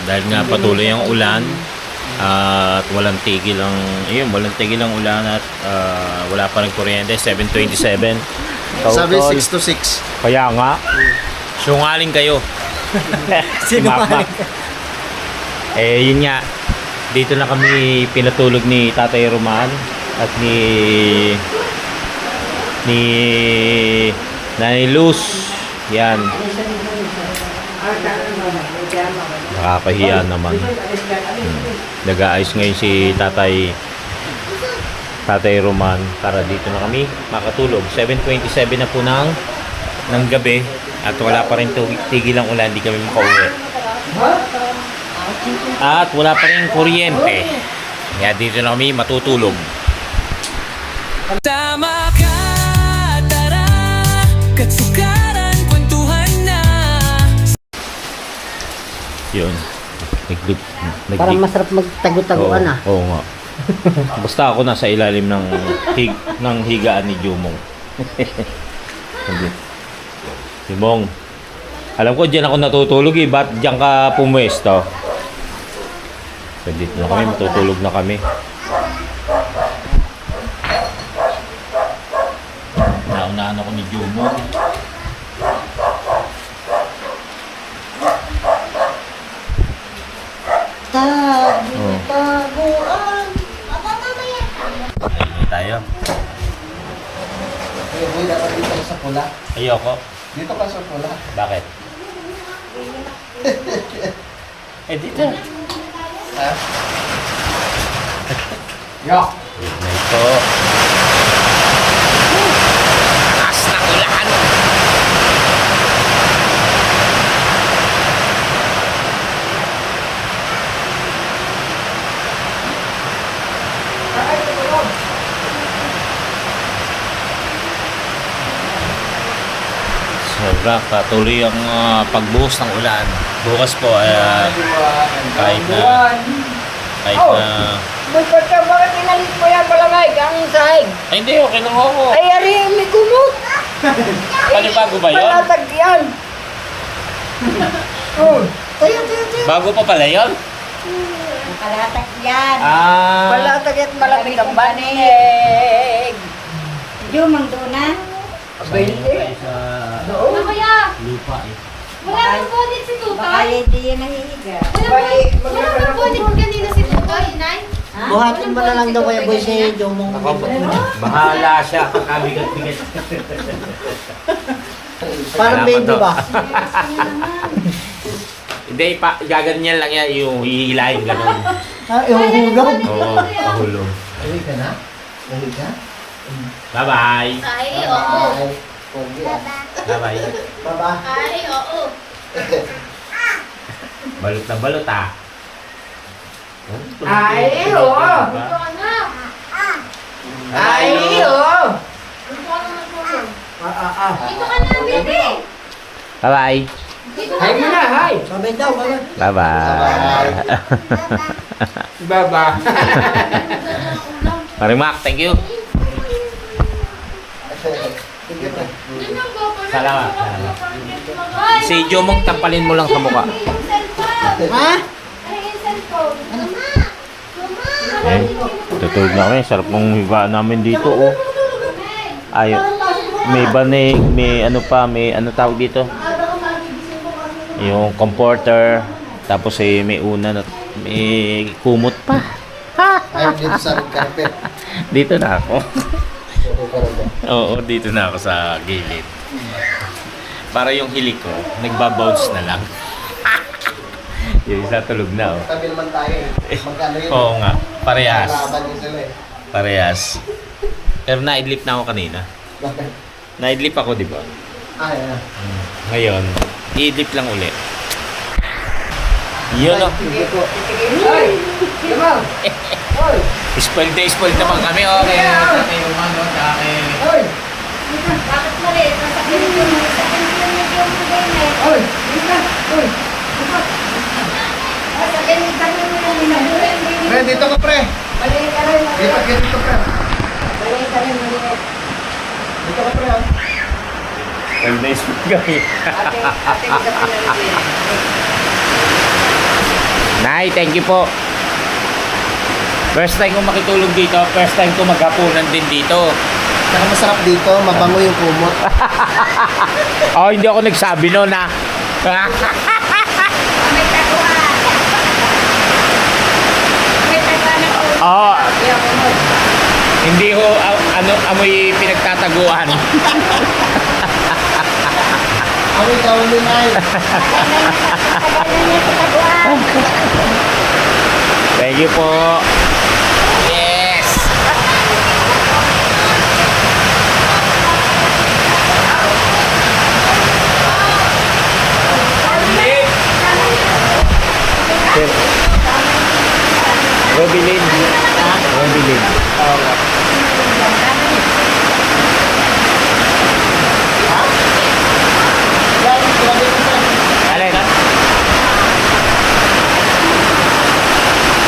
Dahil nga patuloy ang ulan at walang tigil ang ulan at wala pa rin kuryente. 7:27. Sabi 6 to 6. Kaya nga, sungaling kayo. Sinungaling ka. Yun nga, dito na kami pinatulog ni Tatay Roman at ni Nanay Luz. Yan. Nakakahiya naman. Nag-aayos ngayon si Tatay Roman para dito na kami makatulog. 7:27 na po ng gabi at wala pa rin tigil ang ulan, hindi kami makauwi. At wala pa rin kuryente. Kaya dito na kami matutulog. Tama ka, tara, katsukaran, kwentuhan na. Yun. Parang masarap magtago-taguan ah. Oo nga. Basta ako nasa ilalim ng higaan ni Jumong. Jumong, alam ko dyan ako natutulog eh. Ba't dyan ka pumuesto? So dito na kami, matutulog na kami. Naunahan ako ni Jumong. Taguan. Tayo. Boy, dapat dito ka sa pula. Ayoko. Dito ka sa pula. Bakit? Dito. Ha? Yok! Good night po. Taas ng ulan. Sobra, patuloy ang pagbuhos ng ulan. Bukas po, kahit na Ba't ka, bakit inalis mo yan malamay? Ang sahig. ay hindi, okay lang ako. Ay, ari, may kumot. Panibago ba yun? Palatag yan. Tayo. Bago pa pala yun? Palatag yan. Palatag yan malamig ang banig. Jumang doon na. Abay, Sa lupa eh. Wala nang bonnet si Baka Tutoy. hindi yan nahihiga. Wala nang bonnet kanina si Tutoy, Nay. Buhatin mo na lang daw kaya boy si Jumong. Bahala siya, kakabigat-bigat. Parang baby ba? Hindi, gaganyan lang yan, yung hihilahin gano'n. Ihuhulog. Oo, pahulog. Uwi ka na? Uwi ka? Bye-bye. Ay, oo. Bye-bye. Baba. Ay, oo. Balot na balot ah. Ay, oo. Ito ka na. Ay, oo. Ito ka na magpapag. Dito ka na, baby. Bye-bye. Dito ka Hay mo na. na, hay. Sabay daw, babay. Bye-bye. Baba. Marimak, thank you. Salamat. Si Jomong, tampalin mo lang sa mukha. Ha? Tutulog na kami. Sarap mong higaan namin dito, oh. Ay, may banig, may ano pa, may ano tawag dito? Yung comforter. Tapos may una na, may kumot pa. Ayaw dito sa red carpet. Dito na ako. Dito ka rin ba? Oo, dito na ako sa gilid. Para yung hilik ko, nagbabounce na lang. Yung isa tulog na, oh. Tabi naman tayo eh. Magkano yun? Oo nga, parehas. Laban yun sila eh. Parehas. Pero na-idlip na ako kanina. Bakit? Na-idlip ako, di ba? Yan. Ngayon, i-idlip lang ulit. Yun, oh. Ay, diba? Oy, Spoiled naman kami, oh. Kaya tatay Roman, oh. oy, Bakit mali? Masakit yung oy. Dito, oy. Pre, dito ka pre. Balik ka rin. Dito pre. Balik ka rin. Dito ka pre. Spoiled kami. Ate, ate, ate, ate, ate. Nay, thank you po. First time ko makitulog dito, first time ko maghapunan din dito. Saka masarap dito, mabango yung kumot. Oh, hindi ako nagsabi no na. May taguan. May taguan na ulo. Oh, Yung kumot. hindi ho amoy pinagtataguan. Amoy kaulin ay. Tagal na niya sa taguan. Thank you po. Yes. Sir. Robilin. Robilin. Alin?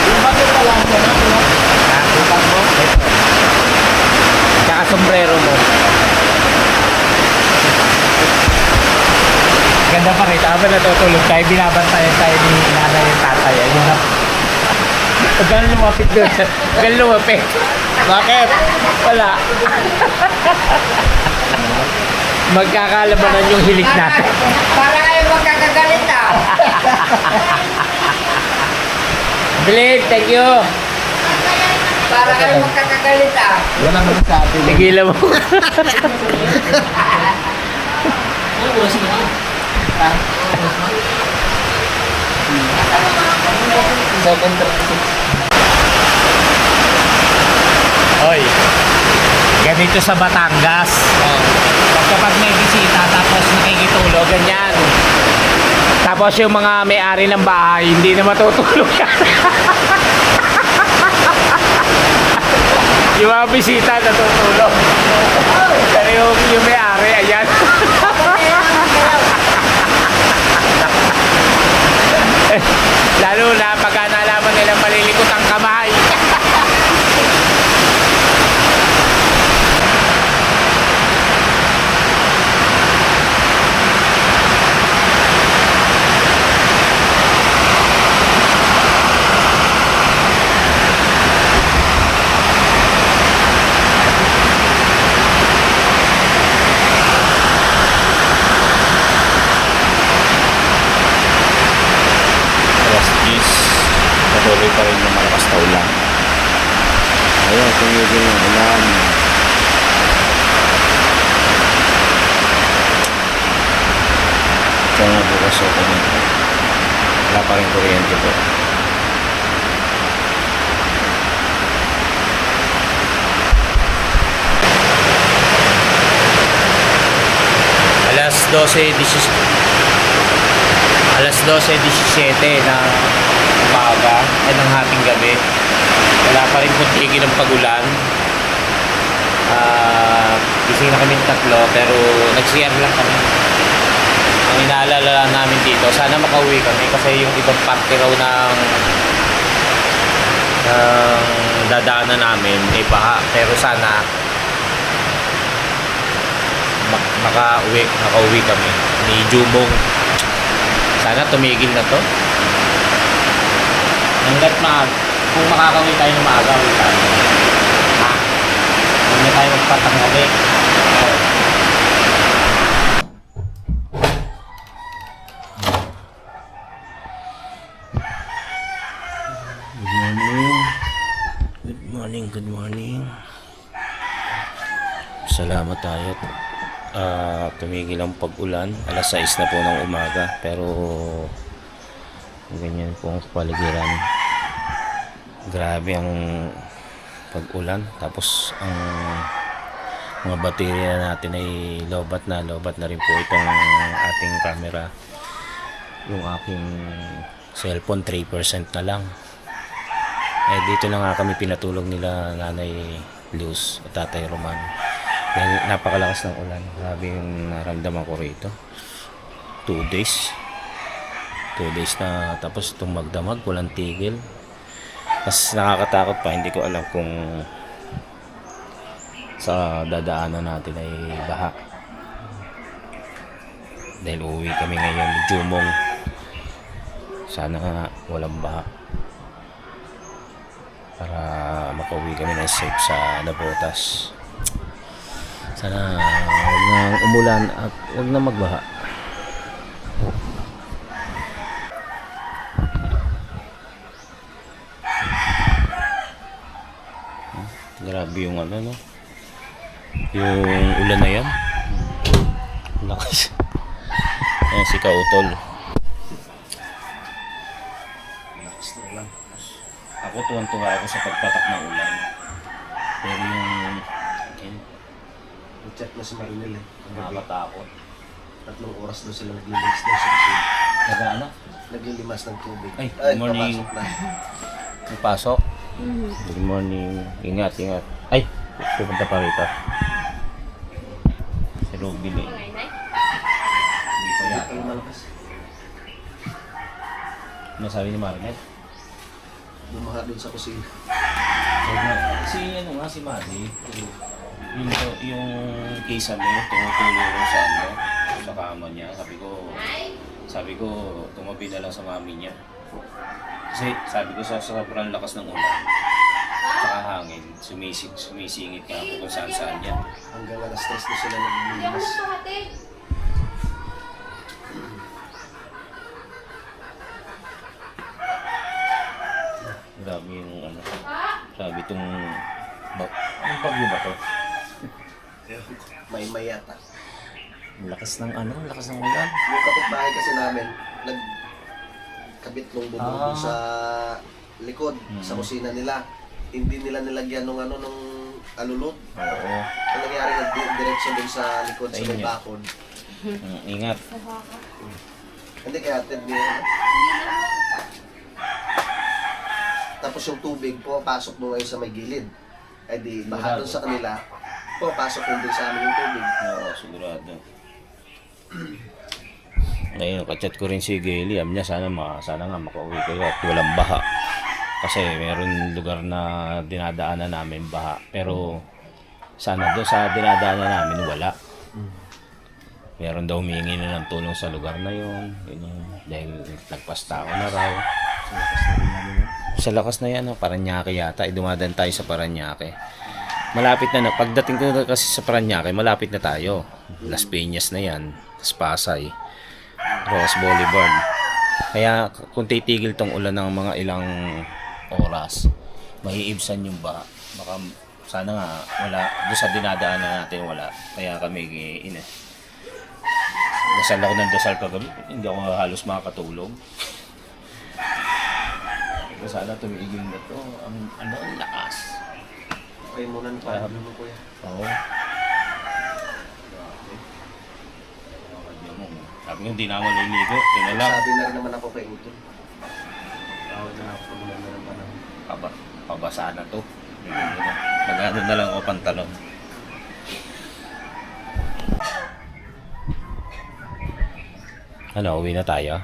Yung bakit pala siya na, no? Nakupag mo? Ito. Tsaka sombrero mo. Ganda pa rin. Habang natutulog tayo, binabantayan tayo ni nanay yung tatay. Ayun na. Huwag ka na lumapit doon. Huwag ka na lumapit. Bakit? Wala. Magkakalabanan yung hilik natin. Para kayo magkakagalit ah. Bilid, thank you. Para kayo magkakagalit ah. Wala naman sa atin. Tigilan mo. Second Hoy, ganito sa Batangas. Kapag may bisita tapos nakikitulog, ganyan. Tapos yung mga may-ari ng bahay, hindi na matutulog yan. Yung mga bisita natutulog. Pero yung may-ari, ayan. Lalo na pagka nalaman nilang malilikot ang kamay. Alas 10, patuloy pa rin yung malakas na ulan. Ayun, tumigil yung ulan. Ito nga bukas ako nito. Wala pa rin kuryente po. Alas 12:17 na umaga ay ng hating gabi. Wala pa rin kung tigil ng pagulan. Gising na kami tatlo pero nag-CR lang kami. Ang inaalala lang namin dito, sana makauwi kami kasi yung ibang parte raw ng dadaanan namin ay baha. Pero sana makauwi kami ni Jumong. Sana tumigil na to. Hanggat kung makakauwi tayo ng maaga, uwi tayo. Ha? Huwag na tayo magpatanggabi. Good morning. Salamat tayo. Tumigil ang pag-ulan. Alas 6 na po ng umaga. Pero ganyan po ang paligiran. Grabe ang pag-ulan. Tapos ang mga baterya natin ay lobat na rin po itong ating camera. Yung aking cellphone 3% na lang. Dito na nga kami pinatulog nila Nanay Luz at Tatay Roman. Dahil napakalakas ng ulan. Grabe yung naramdaman ko rito. 2 days. 2 days na tapos itong magdamag, walang tigil. Mas nakakatakot pa, hindi ko alam kung sa dadaanan natin ay baha. Dahil uuwi kami ngayon ni Jumong. Sana nga walang baha. Para makauwi kami ng safe sa Navotas. Sana huwag nang umulan at huwag na magbaha. Grabe yung ano, no? Yung ulan na yan. Lakas. Ayan si Kautol. Lakas na ulan. Ako tuwan-tuwa ako sa pagpatak ng ulan. Pero yung Check na si Marinel eh. nakakatakot. 3 oras na sila naglilimas na sa tubig. Nag-ano? Naglilimas ng tubig. Ay, good morning. papasok na. May pasok. Good morning. Ingat, ingat. Ay, pupunta pa rito. Si Robin eh. Hindi ko yata. Ang malakas. Ano sabi ni Marinet? Bumaha dun sa kusina. Si ano nga, si Mari. Yung kisa mo, tumutulong sa ano, sa kama niya. Sabi ko, tumabi na lang sa mami niya. Kasi sabi ko sa sobrang lakas ng ulan. Tsaka hangin, sumisingit nga ako kung saan niya. Hanggang alas 3 na sila naglilimas. Grabe yung ano. Grabe itong... Anong bagyo ba to? May yata. Ang lakas ng ano, ang lakas ng ulan. Yung kapitbahay kasi namin, nagkabit ng bubong sa likod, sa kusina nila. Hindi nila nilagyan ng ano, ng alulot. Oo. Ang nangyari, nag-diretso dun sa likod, Sa sa may inyo. bakod. Ingat. Hindi kaya atid niya. Tapos yung tubig po, pasok mo ngayon sa may gilid. Ay di, baha dun sa kanila, po, pasok din sa amin yung tubig. Oo, sigurado. Ngayon, kachat ko rin si Gaily. Sabi niya, sana nga makauwi kayo at walang baha. Kasi meron lugar na dinadaanan namin baha. Pero sana doon sa dinadaanan namin wala. Meron daw humingi na ng tulong sa lugar na yun. Dahil nagpastao na raw. Sa lakas na yan, Paranaque yata. Dumadaan tayo sa Paranaque. Malapit na. Pagdating ko kasi sa Paranaque, malapit na tayo. Las Piñas na yan. Pasay. Ross Boulevard. Kaya kung titigil tong ulan ng mga ilang oras, maiibsan yung baha. Baka sana nga wala. Doon sa dinadaanan natin wala. Kaya kami dasal ako ng dasal kagabi. Hindi ako halos makakatulog. Sana tumigil na to. Ang lakas. Okay, muna na pa. Ano po yan? Oo. Sabi ko, hindi na ako naliligo. Yun na lang. Sabi na rin naman ako kay Utol. Tawag na ako pag ulan na ng panahon. Pabasa na to. Mag-ano na lang ako pantalon. Ano, uwi na tayo?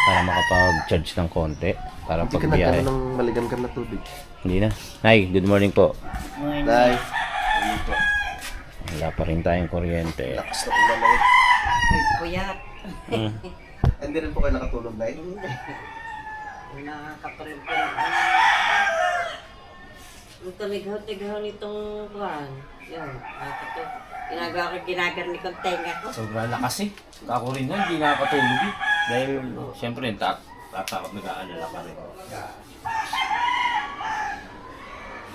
Para makapag-charge ng konti. Para Hindi ka pagbiyahe. nagkaroon ng maligam-gam na tubig. Hindi na. Nay, good morning po. Dahil, Wala pa rin tayong kuryente. lakas na ulan na yun. Puyat. Hmm. Hindi rin po kayo nakatulog na yun. Nakakaparin po. Ang talighaw-tighaw nitong kuhan. Yan. Ginagar ni kong tenga ko. Sobrang lakas eh. Ako rin na, hindi nakakatulog eh. Dahil, siyempre, tatakot nag-aalala pa rin.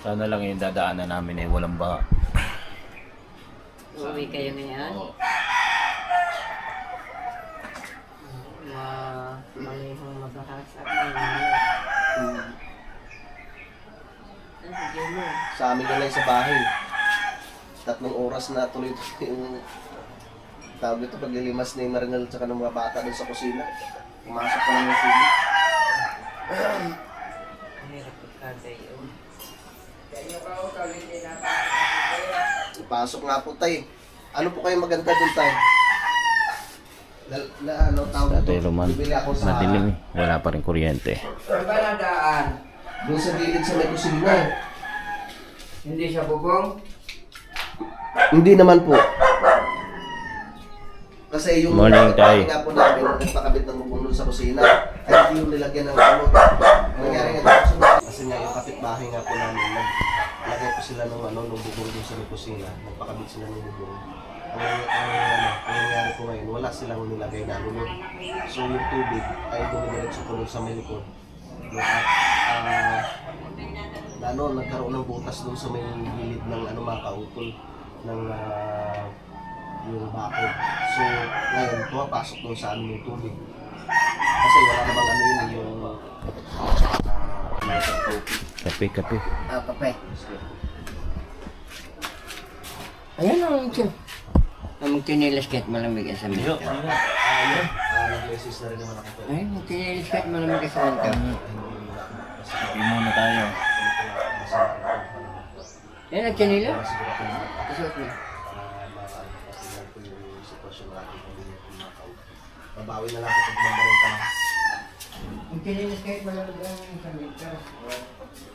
Sana lang yung dadaanan namin ay walang baha. Uwi kayo ngayon? Oo. Malihong maghahasap ngayon. Sige mo. Sa amin na lang sa bahay. 3 oras na tuloy yung tawag ito paglilimas ni Marinel at ng mga bata doon sa kusina. Pumasok pa naman yung tubig. Mahirap pagkada yun. Ipasok nga po tayo. Ano po kayo maganda doon tayo? Ano tawag Tatay ito? Roman, Bibili ako sa... madilim eh. Wala pa rin kuryente. Saan ba nadaan? Doon sa gilid sa may kusina. Hindi siya bubong? Hindi naman po. Kasi yung Morning, kapitbahay Tay. nga po namin, nagpakabit ng bubong doon sa kusina. Ay hindi yung nilagyan ng ano. Nangyari nga dito. Kasi nga yung kapitbahay nga po namin, naglagay po sila ng ano, ng bubong doon sa may kusina. Nagpakabit sila ng bubong. Ang nangyari po ngayon, wala silang nilagay na lunod. So yung tubig ay dumidiretso po doon sa may likod. Nagkaroon ng butas doon sa may gilid ng ano, mga kautol ng yung bakod. So ngayon, pumapasok doon sa amin yung tubig. Kasi wala namang ano yun, yung Kape, kape. Kape. Ayan ang ito. Ang magtinilas kahit malamig sa minto. nag-resist na rin naman ako. Ay, magtinilas kahit malamig sa minto. Kape muna tayo. Ayan, nagtinilas. Isuot mo. Babawi na lang ako pag mabarin ka. Magtinilas kahit malamig sa minto.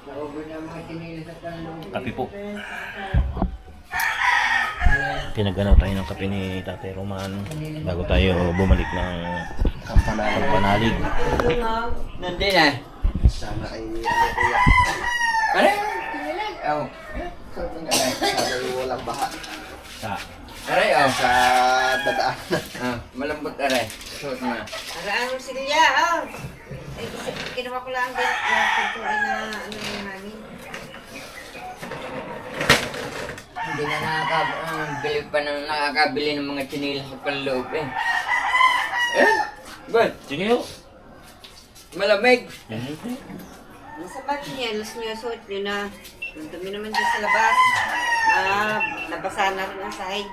Naubod na mga tinilas at talong. Kape po. Pinaganaw tayo ng kape ni Tatay Roman bago tayo bumalik ng Kampanalig. Nandun na. Sana ay ano kuya. Aray, tinilas. Oh. Suot mo na. Sana ay walang baha Sa Aray, oh. sa dadaan. Malambot aray. Suot mo na. Araan mo silya, oh. Ay, kinuha ko lang din. Pagtuloy na ano yung namin. Hindi na nakakabili ng mga chinilas sa panloob eh. Eh? Good. sige ho. Malamig. Nasa ba't niya, alas niya, suot niyo na. Ang dumi naman dyan sa labas. Nabasa na rin ang sahig.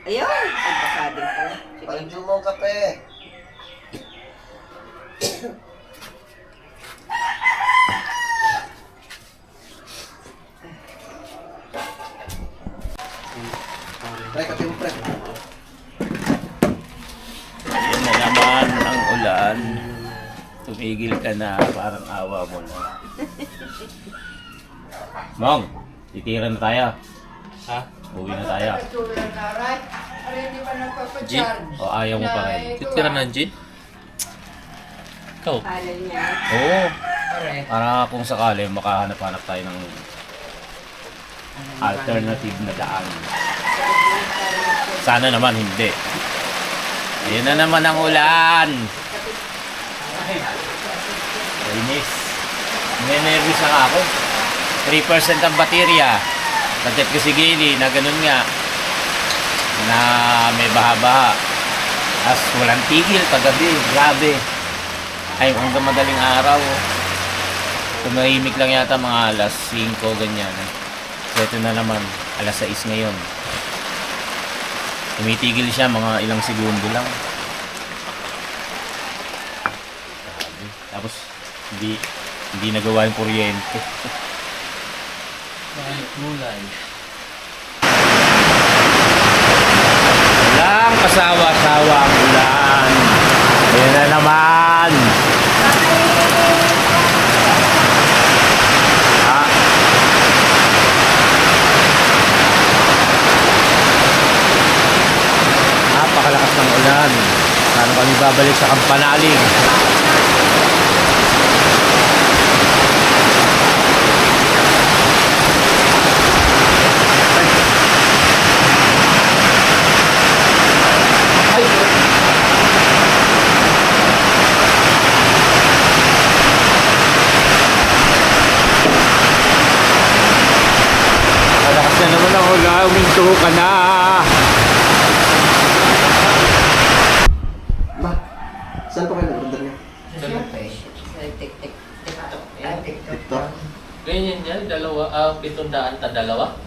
Ayun, ang basa din pala. Sige. Paljo mo ang kape. Pre, kape mo pre. Yan na naman ang ulan. Tumigil ka na, parang awa mo na. Mong, titira na tayo. Ha? Uwi na tayo. Jeep? O ayaw mo pa rin? Titira ng gin? Ikaw? Alal niya. Oo. Para kung sakali makahanap-hanap tayo ng alternative na daan. Sana naman hindi. Ayun na naman ang ulan. Inis. Nervous na ako. 3% ang baterya. Nagchat ko si Gilly na ganun nga. Na may baha-baha. As walang tigil paggabi. Grabe. Ay, hanggang madaling araw. Tumahimik lang yata mga alas 5, ganyan. So, ito na naman. Alas 6 ngayon. Tumitigil siya mga ilang segundo lang. Tapos, hindi nagawa yung kuryente. Bakit mulay? Walang kasawa-sawa ang ulan. Ayan na naman. Ha? Napakalakas ng ulan. Paano kami babalik sa Kampanalig? Malakas na naman ang ulan. Uminto ka na. Ma, saan pa kayo nag-order niya? Tik-tik. TikTok? Ganyan yan, dalawa, 700 ta dalawa?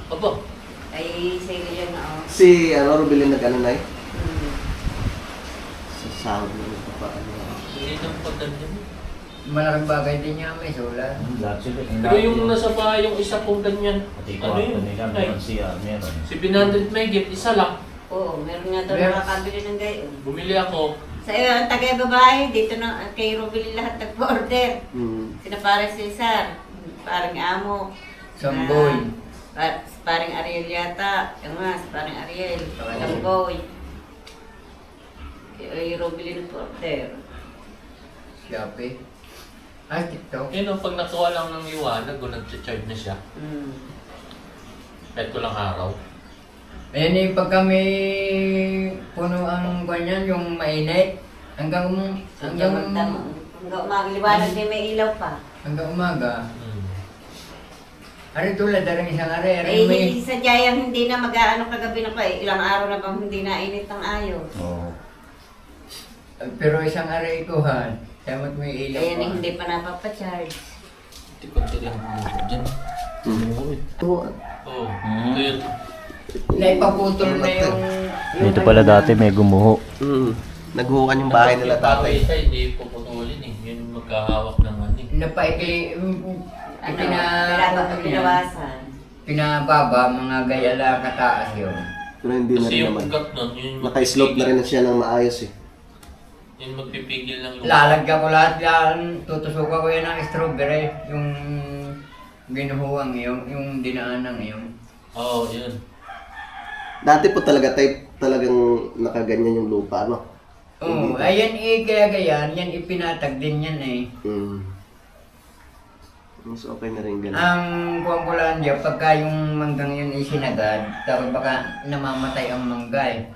Opo. Ay, sa'yo yan, oh. Si Rubilin nag-ano na eh? Hmm. Sa sahod na nagpapaano. Hindi nang pagdan yan. Malaking bagay din niya may sulat. Pero yung nasa bahay, yung isa kong ganyan. Ano yun? Ay, Meron. 700 may gift, isa lang. Oo, meron nga daw Meron. nakakabili ng gayon. Bumili ako. Sa'yo, ang tagay-babae, dito na kay Rubili lahat nag-order. Hmm. Sina Pares Cesar, parang amo. Samboy. Parang Ariel yata. Yung nga, parang Ariel. Langgoy. Yung Robilin Porter. Shopee. Ay, TikTok. Yun, no, pag nakuha lang ng liwanag, kung nag-charge na siya, kahit ko lang araw. Ayan eh, pag kami puno ang ganyan, yung mainit, hanggang Magliwanag din may ilaw pa. umaga. Hmm. Ari tulad na rin isang ari Eh, may... hindi sa Jayang hindi na mag-aano kagabi na pa. Ilang araw na bang hindi na init ang ayos. Oo. Pero isang ari ikuhan, dapat may ilaw Kaya pa. hindi pa napapacharge. Konti lang dyan. Oo. Ito yun. Naipaputol na yung... Dito pala dati may gumuho. Naghuhukan yung bahay nila tatay. Isa, hindi puputulin eh. Yun magkahawak ng ano eh. Napaikli... Pinabasan. Pinababa, mga gayala kataas yun. Pero hindi na Kasi rin yung naman. ugat nun, yun yung Naka-slope na rin na siya ng maayos eh. Yun magpipigil ng lupa. Lalagyan ko lahat yan, tutusukan ko yan ng strawberry, yung ginuhuang yung dinaanan yun. Oo, yun. Dati po talaga talagang nakaganyan yung lupa, no? Oo, ayan kaya ganyan, yan ipinatag din yan eh. Mas okay na rin ganun. Ang kuwang ko lang dyan, pagka yung manggang yun isinagad, tapos baka namamatay ang manggay.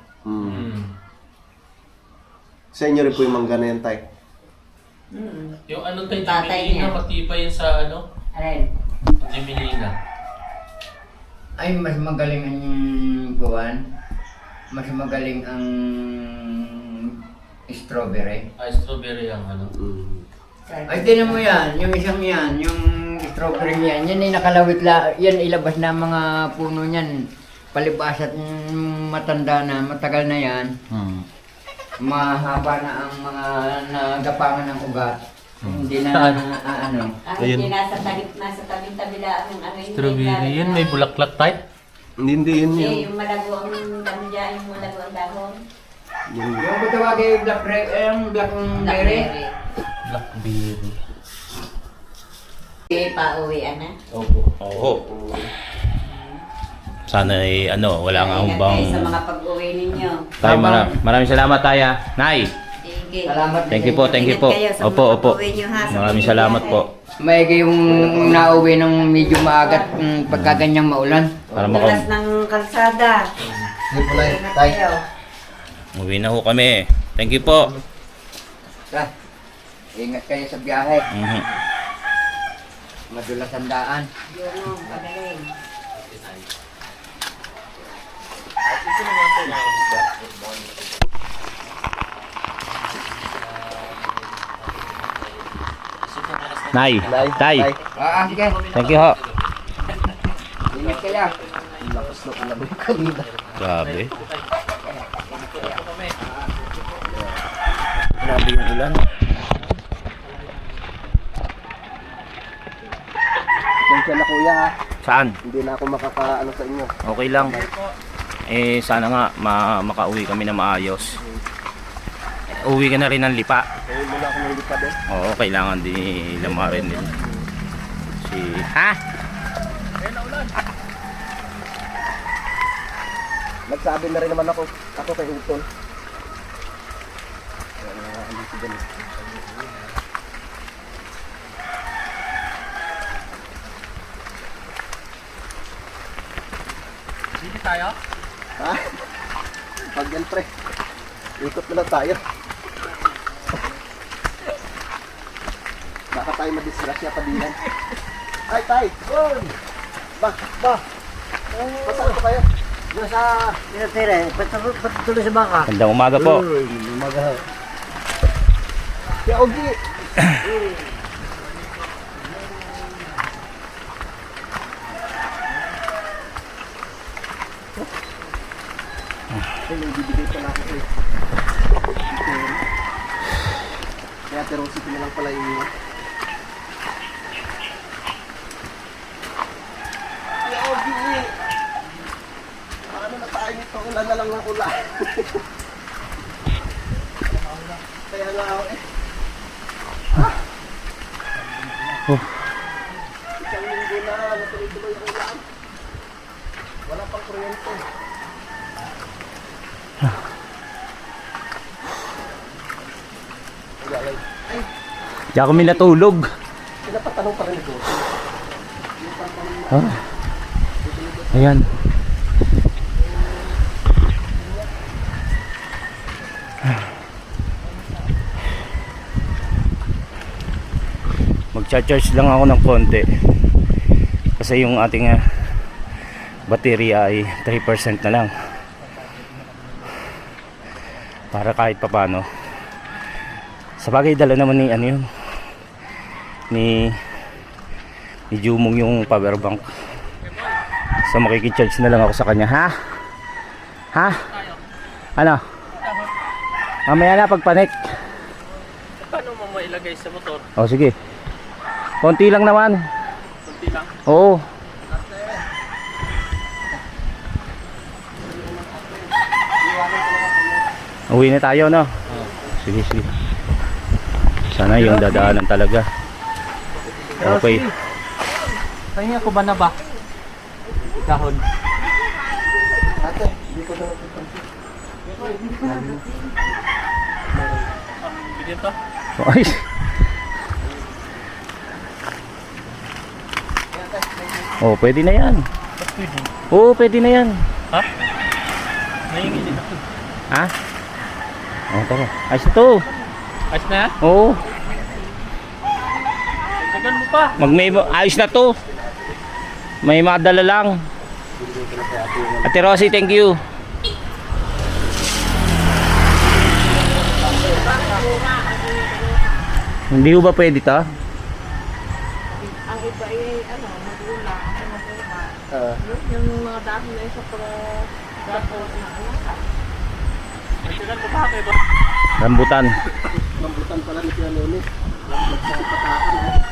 Sa inyo rin po yung mangga na yan, tay. Yung ano tayo, Tatay Jimelina, niya. matibay yun sa ano? Aren. Jimelina. Ay, mas magaling ang kuwan, mas magaling ang strawberry. Ah, strawberry ang ano. Ay, tinan mo yan, yung isang yan, yung strawberry yan, yan ay nakalawit yan ilabas na mga puno niyan. Palibas at matanda na, matagal na yan. Mahaba na ang mga nagapangan ng ugat. Hindi na ano. Ang hindi nasa tabi-tabi lang ng ano yung Strawberry yun, may bulaklak tayo. Hindi yun yun. yung malago ang dami dyan, yung malago ang dahon. Yung Yung kutawag ay blackberry. Blackberry. Blackberry. Pauwian na. Opo. Oo. Sana ay wala nga akong bang... Sa mga pag-uwi ninyo. Tayo, maraming salamat tayo. Nay! Sige. Salamat. Thank you po, thank you po. Ingat kayo sa Opo, mga opo. pag-uwi nyo, ha, sa Maraming mga salamat biyahe. po. May yung nauwi ng medyo maagat pagkaganyang maulan. Para Dulas ng kalsada. Hindi po lang, Ingat tay. kayo. Uwi na ho kami. Thank you po. Ingat kayo sa biyahe. Mhm. Madulas ang daan. Yun, pagaling. Nay! Tay! Sige. Thank you ho. Ingat kayo. Lakas na ulan yung kanina. Grabe. Grabe yung ulan. Nandiyan na kuya ha. Saan? Hindi na ako makakaano sa inyo. Okay lang. Sana nga makauwi kami na maayos. Uwi ka na rin ng lipa. Kaya muna ako ng lipad eh. Oo, kailangan din lamarin din. Ha? Nagsabi na rin naman ako kay Utol. Dito tayo? Ha? Pag yan pre, ikot na lang tayo. Baka tayo madisgrasya pa din yan. Ay, tay! Uy! Ba! Masaan po kayo? Nasa pinatira, patuloy sa bangka. Gandang umaga po. Umaga. Kaya Ogi! Ay, may bibigay pala ako eh. Kaya pero sito na lang pala yung Kaya Ogi! Paano na tayo nito? Ulan na lang ng ulan. Kaya nga ako eh. Isang linggo na, natuloy-tuloy yung ulan. Di ako minatulog. Pinapatanong pa rin ito. Ah. Ayan. Magcha-charge lang ako ng konti. Kasi yung ating baterya ay 3% na lang. Para kahit papano. Sa bagay dala naman ni ano yun. Ni Jumong yung power bank. So makikicharge na lang ako sa kanya. Ha? Ha? Ano? Mamaya na pagpanik. Paano mo mailagay sa motor? O sige. Konti lang naman. Kunti lang. Oo. Uwi na tayo, no? Sige, sige. Sana yung dadaanan talaga. Okay. Kaya ko ba na ba? Dahon. Ate, hindi ko na Bigyan to? Ay. Oh, pwede na yan. Pwede. Oo, pwede na yan. Ha? Nahingin ako. Ha? Oh, tara. Ayos na to. Ayos na yan? Oo. Tagal mo pa. Ayos na to. May madala lang. Ate Rosie, thank you. Hindi ho ba pwede to? Ang iba ay, magulang, yung mga dahon na isa para dapo na anak. Tagal mo pa kayo ba? Rambutan. Rambutan pala ni Kuya Loni. Nagpapatakan.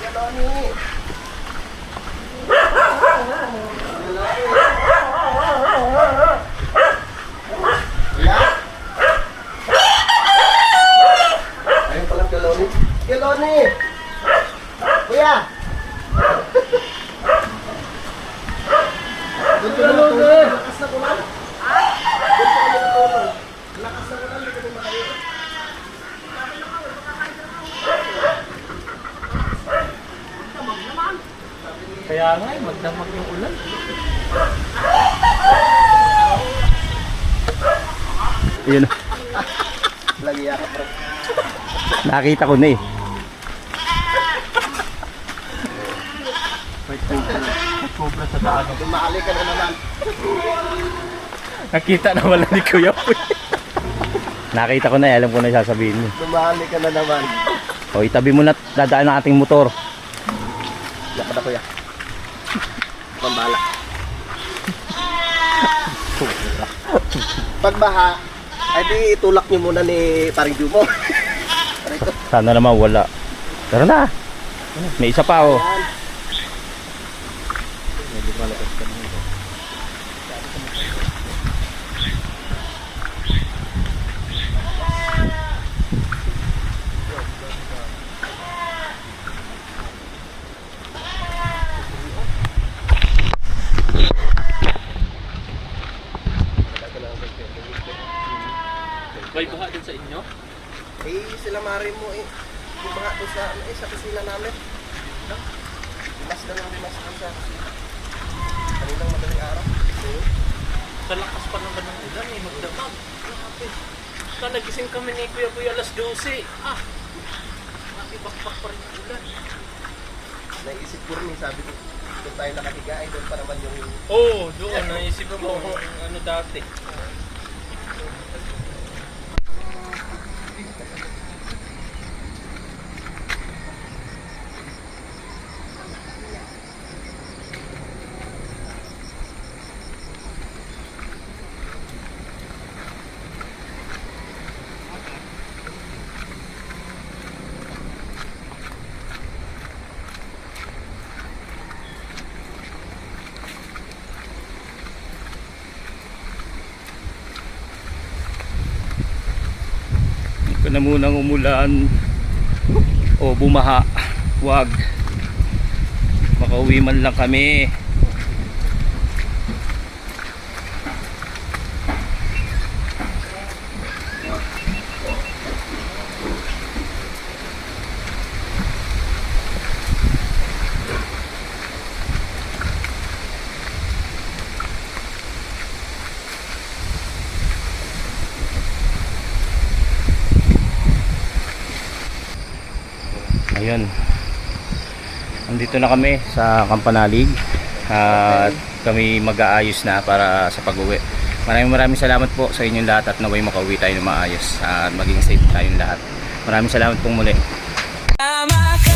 Kuya Loni! Ayun pala Kuya Loni. Kuya Loni! Kuya! Doon ka na matulog. Lakas na kulan. Doon ka na matulog. Lakas na kulan. Hindi ka na makayo. Kaya nga, magdamag yung ulan. Ayun. Lagi yakap bro. Nakita ko na eh. Sobra sa daan. Dumali ka na naman. Nakita na wala ni Kuya Puy. Nakita ko na eh. Alam ko na yung sasabihin mo. Dumali ka na naman. O, itabi mo na dadaan ng ating motor. Yak na kuya. Pambala. Pag baha, ay di itulak niyo muna ni Paring Jumo. Sana naman wala. Tara na. May isa pa oh. May baha din sa inyo? Eh, sila mari mo eh. Yung baha doon sa kusina namin. Limas na lang limas lang sa kusina. Kanilang madaling araw. Sa lakas pa naman ng ulan eh, magdamag. Grabe. Nagising kami ni Kuya Puy alas 12. Nakibakbak pa rin yung ulan. Naisip ko rin, sabi ko, doon tayo nakahiga, ay doon pa naman yung... Oo, doon. Naisip mo kung ano dati. Na munang umulan o bumaha, wag, makauwi man lang kami. ayun, andito na kami sa Kampanalig at kami mag-aayos na para sa pag-uwi. Maraming salamat po sa inyong lahat at naway makauwi tayo ng maayos at maging safe tayong lahat. Maraming salamat pong muli. Tama ka.